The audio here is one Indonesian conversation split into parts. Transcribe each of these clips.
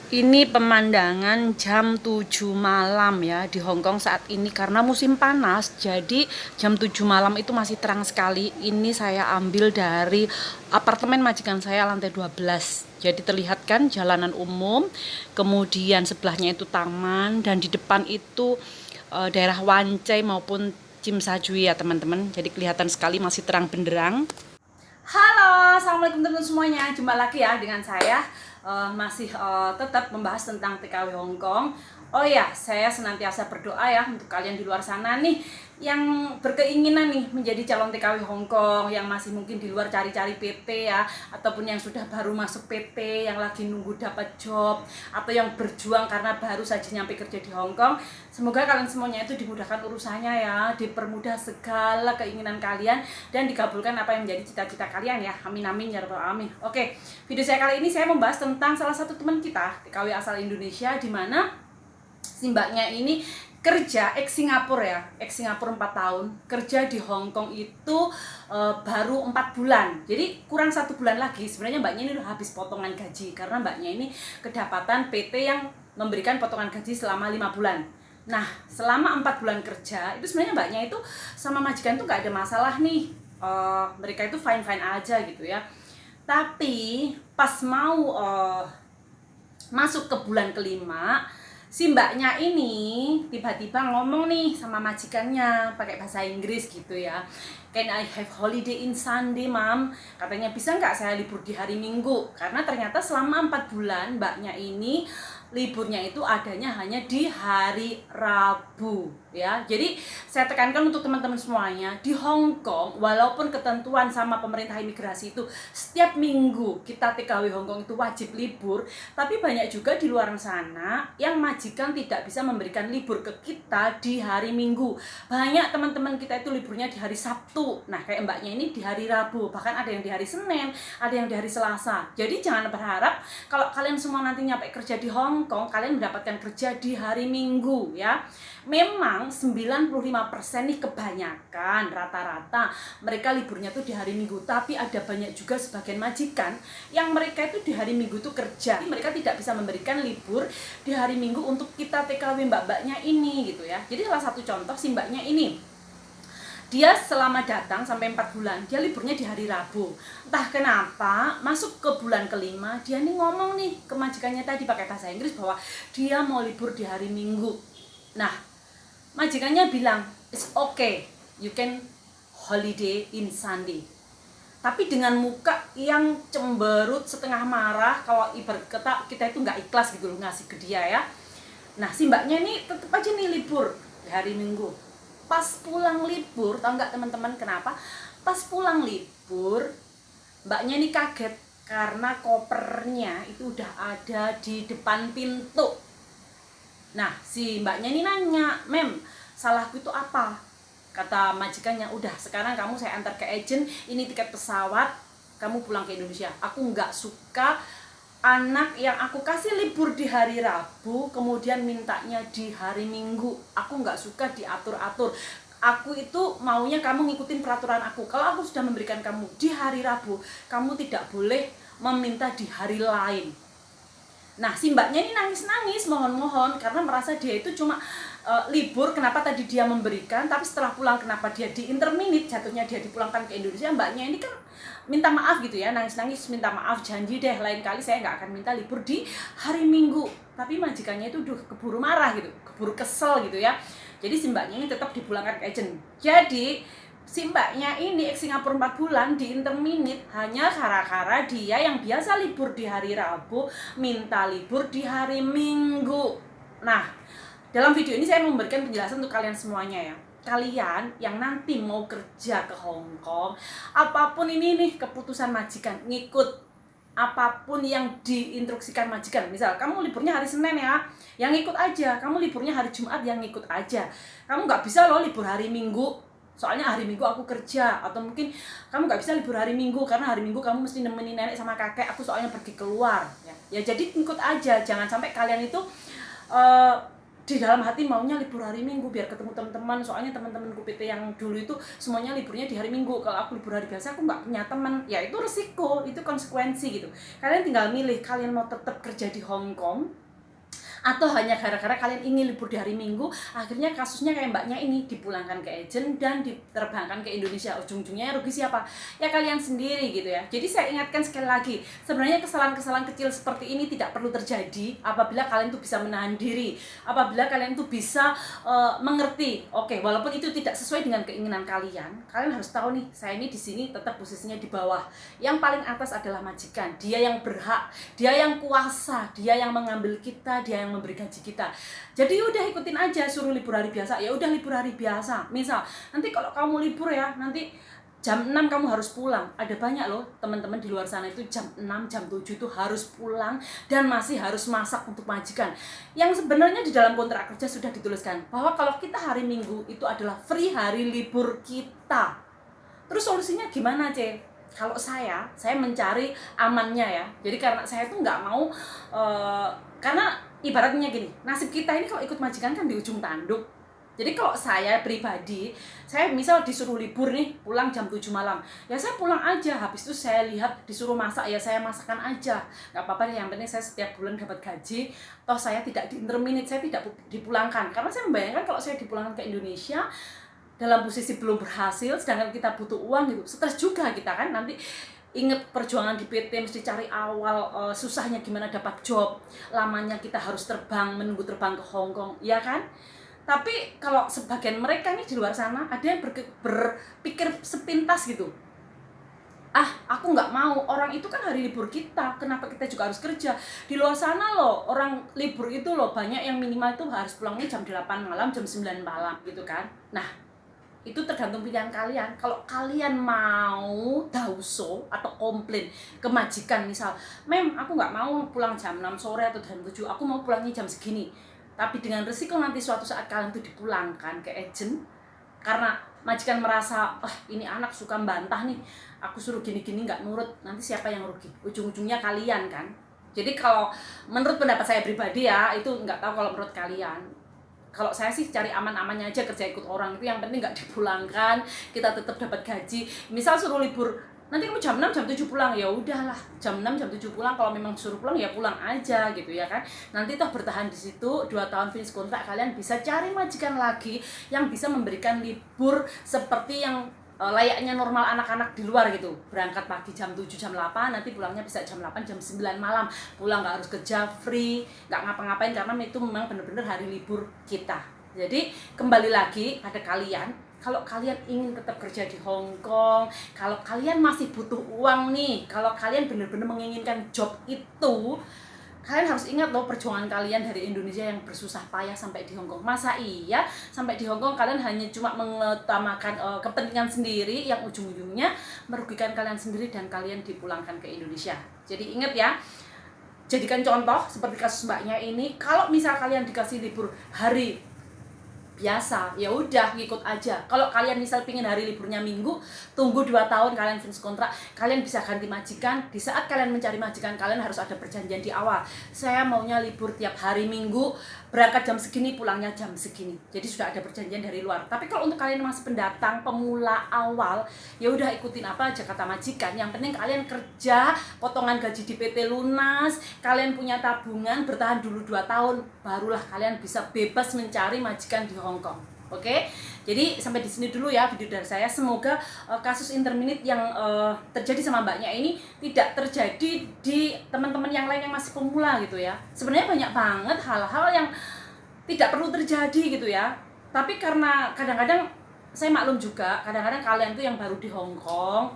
Ini pemandangan jam 7 malam ya di Hong Kong saat ini karena musim panas. Jadi jam 7 malam itu masih terang sekali. Ini saya ambil dari apartemen majikan saya lantai 12. Jadi terlihat kan jalanan umum, kemudian sebelahnya itu taman dan di depan itu daerah Wan Chai maupun Tsim Sha Tsui ya teman-teman. Jadi kelihatan sekali masih terang benderang. Halo, assalamualaikum teman-teman semuanya. Jumpa lagi ya dengan saya. Masih tetap membahas tentang TKW Hong Kong. Oh ya, saya senantiasa berdoa ya untuk kalian di luar sana nih yang berkeinginan nih menjadi calon TKW Hong Kong, yang masih mungkin di luar cari-cari PT ya, ataupun yang sudah baru masuk PT, yang lagi nunggu dapat job, atau yang berjuang karena baru saja nyampe kerja di Hong Kong. Semoga kalian semuanya itu dimudahkan urusannya ya, dipermudah segala keinginan kalian dan dikabulkan apa yang menjadi cita-cita kalian ya. Amin amin ya rabbal alamin. Oke, video saya kali ini saya membahas tentang salah satu teman kita TKW asal Indonesia, di mana si mbaknya ini kerja ex Singapura ya, ex Singapura 4 tahun, kerja di Hong Kong itu baru 4 bulan. Jadi kurang 1 bulan lagi sebenarnya mbaknya ini udah habis potongan gaji, karena mbaknya ini kedapatan PT yang memberikan potongan gaji selama 5 bulan. Nah, selama 4 bulan kerja itu sebenarnya mbaknya itu sama majikan tuh gak ada masalah nih. Mereka itu fine-fine aja gitu ya. Tapi pas mau masuk ke bulan kelima, si mbaknya ini tiba-tiba ngomong nih sama majikannya pakai bahasa Inggris gitu ya. Can I have holiday in Sunday, Mom? Katanya bisa nggak saya libur di hari Minggu? Karena ternyata selama 4 bulan mbaknya ini liburnya itu adanya hanya di hari Rabu ya. Jadi saya tekankan untuk teman-teman semuanya, di Hong Kong walaupun ketentuan sama pemerintah imigrasi itu setiap minggu kita TKW Hong Kong itu wajib libur, tapi banyak juga di luar sana yang majikan tidak bisa memberikan libur ke kita di hari Minggu. Banyak teman-teman kita itu liburnya di hari Sabtu. Nah, kayak mbaknya ini di hari Rabu, bahkan ada yang di hari Senin, ada yang di hari Selasa. Jadi jangan berharap kalau kalian semua nanti nyampe kerja di Hong Kong, kalian mendapatkan kerja di hari Minggu ya. Memang 95% nih kebanyakan rata-rata mereka liburnya tuh di hari Minggu, tapi ada banyak juga sebagian majikan yang mereka itu di hari Minggu tuh kerja. Mereka tidak bisa memberikan libur di hari Minggu untuk kita TKW mbak-mbaknya ini gitu ya. Jadi salah satu contoh si mbaknya ini, dia selama datang sampai 4 bulan, dia liburnya di hari Rabu. Entah kenapa, masuk ke bulan kelima, dia nih ngomong nih ke majikannya tadi pakai bahasa Inggris bahwa dia mau libur di hari Minggu. Nah, majikannya bilang, it's okay, you can holiday in Sunday. Tapi dengan muka yang cemberut, setengah marah, kalau ibarat kata kita itu nggak ikhlas gitu loh ngasih ke dia ya. Nah, si mbaknya nih tetap aja nih libur di hari Minggu. Pas pulang libur, tau nggak teman-teman kenapa? Pas pulang libur, mbaknya ini kaget karena kopernya itu udah ada di depan pintu. Nah, si mbaknya ini nanya, "Mem, salahku itu apa?" Kata majikannya, "Udah, sekarang kamu saya antar ke agent, ini tiket pesawat, kamu pulang ke Indonesia. Aku nggak suka anak yang aku kasih libur di hari Rabu kemudian mintanya di hari Minggu. Aku nggak suka diatur-atur. Aku itu maunya kamu ngikutin peraturan aku. Kalau aku sudah memberikan kamu di hari Rabu, kamu tidak boleh meminta di hari lain." Nah, si mbaknya ini nangis-nangis, mohon-mohon, karena merasa dia itu cuma libur, kenapa tadi dia memberikan, tapi setelah pulang kenapa dia di interminit, jatuhnya dia dipulangkan ke Indonesia. Mbaknya ini kan minta maaf gitu ya, nangis-nangis minta maaf, janji deh lain kali saya nggak akan minta libur di hari Minggu. Tapi majikannya itu keburu marah gitu, keburu kesel gitu ya. Jadi si mbaknya ini tetap dipulangkan ke agent. Jadi si mbaknya ini ex Singapura 4 bulan di interminit hanya gara-gara dia yang biasa libur di hari Rabu minta libur di hari Minggu. Nah, dalam video ini saya memberikan penjelasan untuk kalian semuanya ya. Kalian yang nanti mau kerja ke Hong Kong, apapun ini nih keputusan majikan, ngikut apapun yang diinstruksikan majikan. Misal kamu liburnya hari Senin ya, yang ngikut aja. Kamu liburnya hari Jumat, yang ngikut aja. Kamu nggak bisa loh libur hari Minggu, soalnya hari Minggu aku kerja. Atau mungkin kamu nggak bisa libur hari Minggu karena hari Minggu kamu mesti nemenin nenek sama kakek, aku soalnya pergi keluar ya. Ya jadi ikut aja, jangan sampai kalian itu di dalam hati maunya libur hari Minggu biar ketemu teman-teman, soalnya teman-temanku PT yang dulu itu semuanya liburnya di hari Minggu. Kalau aku libur hari biasa aku nggak punya teman, ya itu resiko, itu konsekuensi gitu. Kalian tinggal milih, kalian mau tetap kerja di Hong Kong atau hanya gara-gara kalian ingin libur di hari Minggu. Akhirnya kasusnya kayak mbaknya ini, dipulangkan ke agent dan diterbangkan ke Indonesia. Ujung-ujungnya rugi siapa? Ya kalian sendiri gitu ya. Jadi saya ingatkan sekali lagi, sebenarnya kesalahan-kesalahan kecil seperti ini tidak perlu terjadi apabila kalian tuh bisa menahan diri, apabila kalian tuh bisa mengerti. Oke, walaupun itu tidak sesuai dengan keinginan kalian, kalian harus tahu nih, saya ini di sini tetap posisinya di bawah. Yang paling atas adalah majikan, dia yang berhak, dia yang kuasa, dia yang mengambil kita, dia yang memberi gaji kita. Jadi udah ikutin aja, suruh libur hari biasa, ya udah libur hari biasa. Misal nanti kalau kamu libur ya, nanti jam 6 kamu harus pulang. Ada banyak loh teman-teman di luar sana itu jam 6, jam 7 itu harus pulang dan masih harus masak untuk majikan. Yang sebenarnya di dalam kontrak kerja sudah dituliskan bahwa kalau kita hari Minggu itu adalah free hari libur kita. Terus solusinya gimana, C? Kalau saya mencari amannya ya. Jadi karena saya tuh nggak mau karena ibaratnya gini, nasib kita ini kalau ikut majikan kan di ujung tanduk. Jadi kalau saya pribadi, saya misal disuruh libur nih, pulang jam 7 malam, ya saya pulang aja. Habis itu saya lihat disuruh masak, ya saya masakan aja. Gak apa-apa, yang penting saya setiap bulan dapat gaji. Toh saya tidak di-interminate, saya tidak dipulangkan. Karena saya membayangkan kalau saya dipulangkan ke Indonesia dalam posisi belum berhasil, sedangkan kita butuh uang gitu, stres juga kita kan. Nanti ingat perjuangan di PT, mesti cari awal susahnya gimana dapat job, lamanya kita harus terbang, menunggu terbang ke Hong Kong, ya kan? Tapi kalau sebagian mereka nih di luar sana, ada yang berpikir sepintas gitu, aku nggak mau, orang itu kan hari libur kita, kenapa kita juga harus kerja? Di luar sana loh, orang libur itu loh banyak yang minimal itu harus pulangnya jam 8 malam, jam 9 malam gitu kan. Nah, itu tergantung pilihan kalian. Kalau kalian mau dauso atau komplain ke majikan, misal, Mem, aku nggak mau pulang jam 6 sore atau jam 7, aku mau pulangnya jam segini. Tapi dengan resiko nanti suatu saat kalian tuh dipulangkan ke agent, karena majikan merasa, ini anak suka membantah nih, aku suruh gini-gini nggak nurut, nanti siapa yang rugi? Ujung-ujungnya kalian kan. Jadi kalau menurut pendapat saya pribadi ya, itu nggak tahu kalau menurut kalian. Kalau saya sih cari aman-amannya aja, kerja ikut orang itu yang penting nggak dipulangkan, kita tetap dapat gaji. Misal suruh libur, nanti kamu jam 6, jam 7 pulang, ya udahlah, jam 6, jam 7 pulang. Kalau memang suruh pulang ya pulang aja gitu ya kan. Nanti toh bertahan di situ 2 tahun finish kontrak, kalian bisa cari majikan lagi yang bisa memberikan libur seperti yang layaknya normal anak-anak di luar gitu. Berangkat pagi jam 7, jam 8, nanti pulangnya bisa jam 8, jam 9 malam. Pulang nggak harus kerja, free, nggak ngapa-ngapain, karena itu memang benar-benar hari libur kita. Jadi kembali lagi pada kalian, kalau kalian ingin tetap kerja di Hong Kong, kalau kalian masih butuh uang nih, kalau kalian benar-benar menginginkan job itu, kalian harus ingat loh perjuangan kalian dari Indonesia yang bersusah payah sampai di Hong Kong. Masa iya sampai di Hong Kong kalian hanya cuma mengutamakan kepentingan sendiri yang ujung-ujungnya merugikan kalian sendiri dan kalian dipulangkan ke Indonesia. Jadi ingat ya, jadikan contoh seperti kasus mbaknya ini. Kalau misal kalian dikasih libur hari biasa, ya udah ngikut aja. Kalau kalian misal pingin hari liburnya Minggu, tunggu 2 tahun kalian finish kontrak, kalian bisa ganti majikan. Di saat kalian mencari majikan, kalian harus ada perjanjian di awal. Saya maunya libur tiap hari Minggu, berangkat jam segini, pulangnya jam segini. Jadi sudah ada perjanjian dari luar. Tapi kalau untuk kalian masih pendatang, pemula awal, ya udah ikutin apa aja kata majikan. Yang penting kalian kerja, potongan gaji di PT lunas, kalian punya tabungan, bertahan dulu 2 tahun, barulah kalian bisa bebas mencari majikan di Hong Kong. Oke? Jadi sampai di sini dulu ya video dari saya. Semoga kasus interminate yang terjadi sama mbaknya ini tidak terjadi di teman-teman yang lain yang masih pemula gitu ya. Sebenarnya banyak banget hal-hal yang tidak perlu terjadi gitu ya. Tapi karena kadang-kadang saya maklum juga, kadang-kadang kalian tuh yang baru di Hong Kong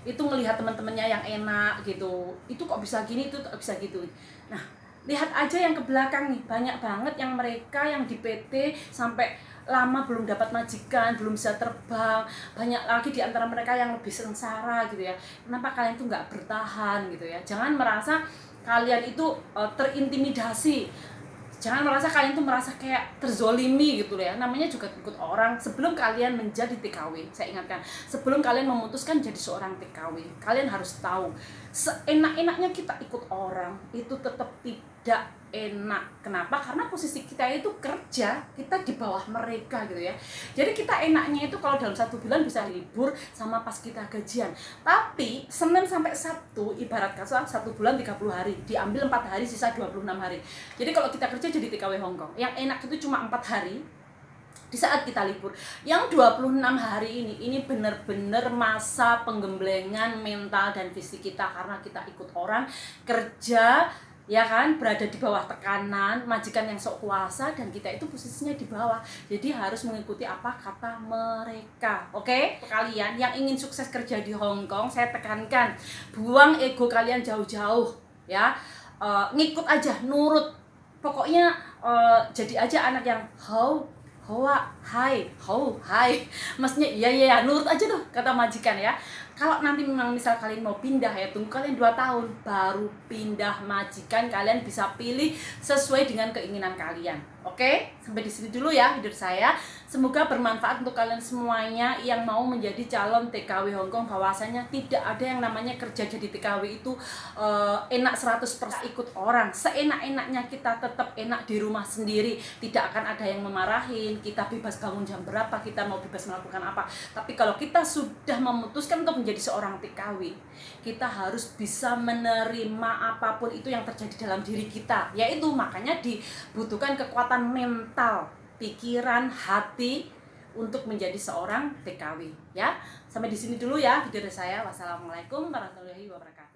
itu ngelihat teman-temannya yang enak gitu. Itu kok bisa gini, itu kok bisa gitu. Nah, lihat aja yang ke belakang nih, banyak banget yang mereka yang di PT sampai lama belum dapat majikan, belum bisa terbang. Banyak lagi di antara mereka yang lebih sengsara gitu ya. Kenapa kalian tuh nggak bertahan gitu ya? Jangan merasa kalian itu terintimidasi. Jangan merasa kalian tuh merasa kayak terzolimi gitu ya. Namanya juga ikut orang. Sebelum kalian menjadi TKW, saya ingatkan, sebelum kalian memutuskan jadi seorang TKW, kalian harus tahu seenak-enaknya kita ikut orang itu tetap tidak enak. Kenapa? Karena posisi kita itu kerja, kita di bawah mereka gitu ya. Jadi kita enaknya itu kalau dalam 1 bulan bisa libur sama pas kita gajian. Tapi Senin sampai Sabtu ibarat kata 1 bulan 30 hari, diambil 4 hari, sisa 26 hari. Jadi kalau kita kerja jadi TKW Hongkong, yang enak itu cuma 4 hari di saat kita libur. Yang 26 hari ini benar-benar masa penggemblengan mental dan fisik kita, karena kita ikut orang kerja, ya kan, berada di bawah tekanan majikan yang sok kuasa, dan kita itu posisinya di bawah. Jadi harus mengikuti apa kata mereka. Oke? Kalian yang ingin sukses kerja di Hong Kong, saya tekankan, buang ego kalian jauh-jauh ya. Ngikut aja, nurut. Pokoknya jadi aja anak yang hoa, hai, maksudnya iya, nurut aja tuh kata majikan ya. Kalau nanti memang misal kalian mau pindah ya, tunggu kalian 2 tahun baru pindah majikan, kalian bisa pilih sesuai dengan keinginan kalian. Oke, sampai di sini dulu ya video saya. Semoga bermanfaat untuk kalian semuanya yang mau menjadi calon TKW Hongkong. Bahwasanya tidak ada yang namanya kerja jadi TKW itu enak 100% ikut orang. Seenak-enaknya kita tetap enak di rumah sendiri. Tidak akan ada yang memarahin, kita bebas bangun jam berapa, kita mau bebas melakukan apa. Tapi kalau kita sudah memutuskan untuk menjadi seorang TKW, kita harus bisa menerima apapun itu yang terjadi dalam diri kita. Yaitu makanya dibutuhkan kekuatan mental, pikiran, hati untuk menjadi seorang TKW ya. Sampai di sini dulu ya video dari saya. Wassalamualaikum warahmatullahi wabarakatuh.